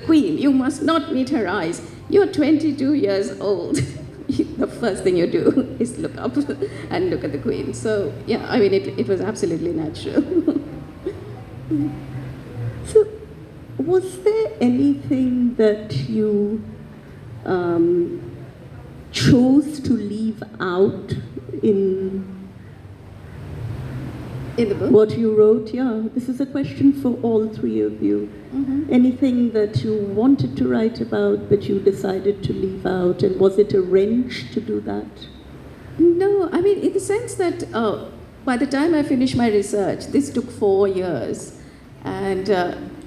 Queen, you must not meet her eyes. You're 22 years old. The first thing you do is look up and look at the Queen. So, yeah, I mean, it was absolutely natural. So, was there anything that you chose to leave out in In the book? what you wrote? Yeah, this is a question for all three of you. Anything that you wanted to write about but you decided to leave out, and was it a wrench to do that? No, I mean, in the sense that by the time I finished my research, this took 4 years. And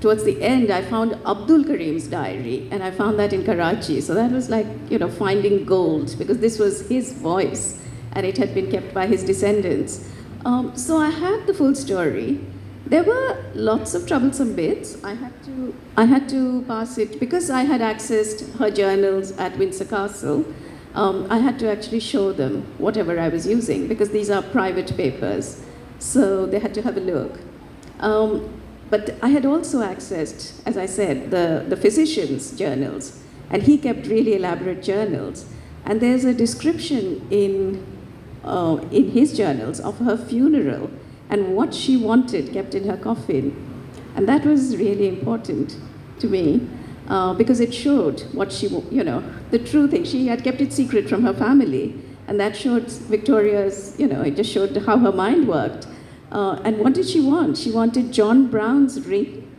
towards the end, I found Abdul Karim's diary, and I found that in Karachi. So that was like, finding gold, because this was his voice, and it had been kept by his descendants. So I had the full story. There were lots of troublesome bits. I had to pass it, because I had accessed her journals at Windsor Castle. I had to actually show them whatever I was using, because these are private papers. So they had to have a look. But I had also accessed, as I said, the physician's journals, and he kept really elaborate journals. And there's a description in his journals of her funeral and what she wanted kept in her coffin. And that was really important to me, because it showed what the true thing. She had kept it secret from her family, and that showed Victoria's, it just showed how her mind worked. And what did she want? She wanted John Brown's ring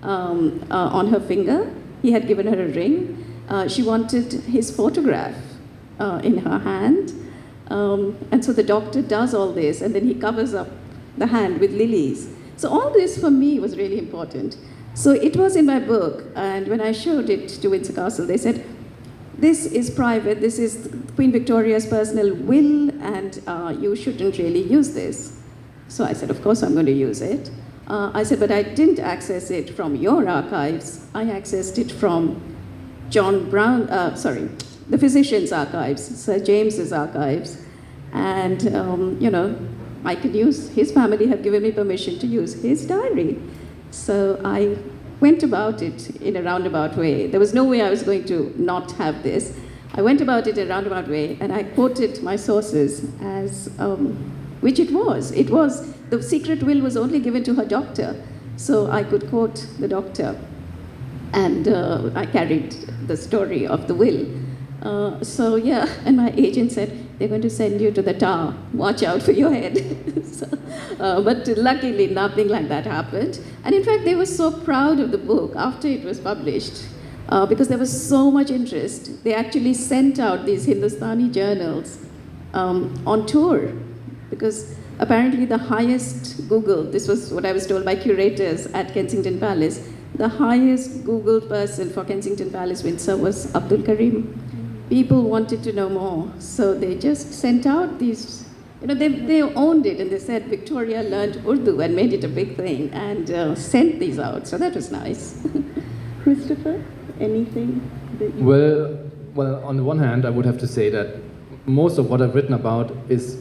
on her finger. He had given her a ring. She wanted his photograph in her hand. And so the doctor does all this, and then he covers up the hand with lilies. So all this for me was really important. So it was in my book, and when I showed it to Windsor Castle, they said, this is private, this is Queen Victoria's personal will, and you shouldn't really use this. So I said, of course I'm going to use it. I said, but I didn't access it from your archives. I accessed it from the physician's archives, Sir James's archives. And, I could use, his family had given me permission to use his diary. So I went about it in a roundabout way. There was no way I was going to not have this. I went about it in a roundabout way, and I quoted my sources as, which it was. It was, the secret will was only given to her doctor. So I could quote the doctor. And I carried the story of the will. And my agent said, they're going to send you to the Tower. Watch out for your head. But luckily, nothing like that happened. And in fact, they were so proud of the book after it was published, because there was so much interest. They actually sent out these Hindustani journals on tour, because apparently the highest Googled, this was what I was told by curators at Kensington Palace, the highest Googled person for Kensington Palace Windsor was Abdul Karim. People wanted to know more, so they just sent out these, they owned it, and they said Victoria learned Urdu and made it a big thing, and sent these out, so that was nice. Christopher, anything that you... Well, on the one hand, I would have to say that most of what I've written about is,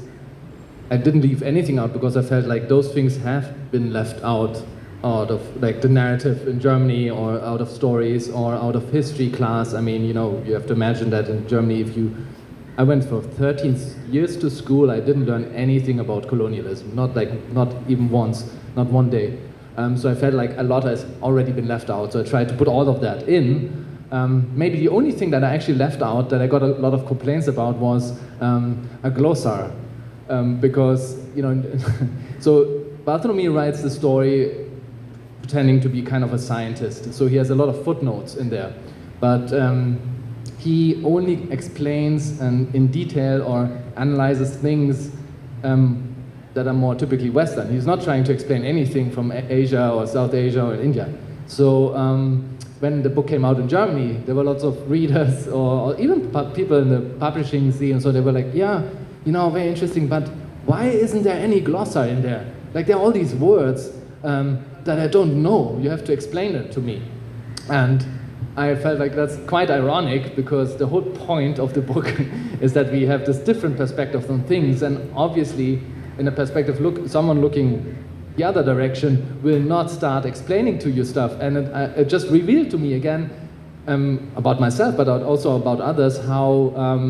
I didn't leave anything out because I felt like those things have been left out of like the narrative in Germany, or out of stories, or out of history class. I mean, you have to imagine that in Germany, I went for 13 years to school, I didn't learn anything about colonialism, not even once, not one day. So I felt like a lot has already been left out, so I tried to put all of that in. Maybe the only thing that I actually left out that I got a lot of complaints about was a glossar, because, so Bartholomew writes the story pretending to be kind of a scientist, so he has a lot of footnotes in there, but he only explains in detail or analyzes things that are more typically Western. He's not trying to explain anything from Asia or South Asia or India. So when the book came out in Germany, there were lots of readers or even people in the publishing scene, so they were like, yeah, very interesting, but why isn't there any glossar in there? Like, there are all these words that I don't know, you have to explain it to me. And I felt like that's quite ironic, because the whole point of the book is that we have this different perspective on things, and obviously in a perspective, someone looking the other direction will not start explaining to you stuff. And it just revealed to me again about myself, but also about others, how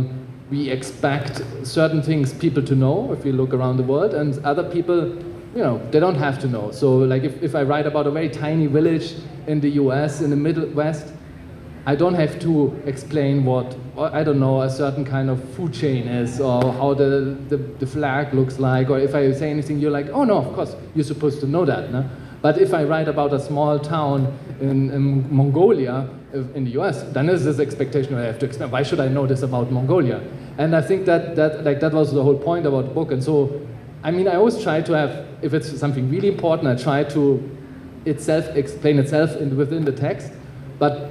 we expect certain things people to know if we look around the world, and other people, you know, they don't have to know. So like if I write about a very tiny village in the US, in the Middle West, I don't have to explain what, I don't know, a certain kind of food chain is, or how the flag looks like, or if I say anything, you're like, oh no, of course, you're supposed to know that. No? But if I write about a small town in Mongolia, in the US, then there's this expectation I have to explain, why should I know this about Mongolia? And I think that was the whole point about the book. And so, I mean, I always try to have, if it's something really important, I try to explain itself within the text. But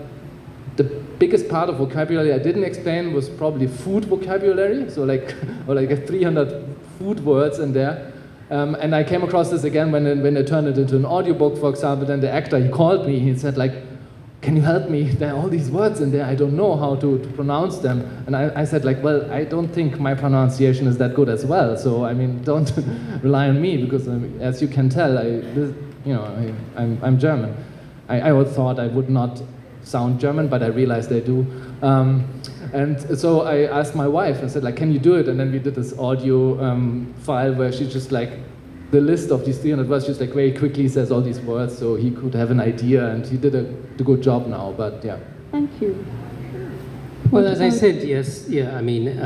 the biggest part of vocabulary I didn't explain was probably food vocabulary, so like, or like 300 food words in there. And I came across this again when they turned it into an audiobook, for example. Then the actor, he called me, he said like, can you help me? There are all these words in there, I don't know how to pronounce them. And I said like, well, I don't think my pronunciation is that good as well. So I mean, don't rely on me, because as you can tell, I'm German. I always thought I would not sound German, but I realized I do. And so I asked my wife, I said like, can you do it? And then we did this audio file where she just like, the list of these 300 words, just like very quickly says all these words so he could have an idea, and he did a good job now, but yeah. Thank you. Well, as I said, yes, yeah, I mean,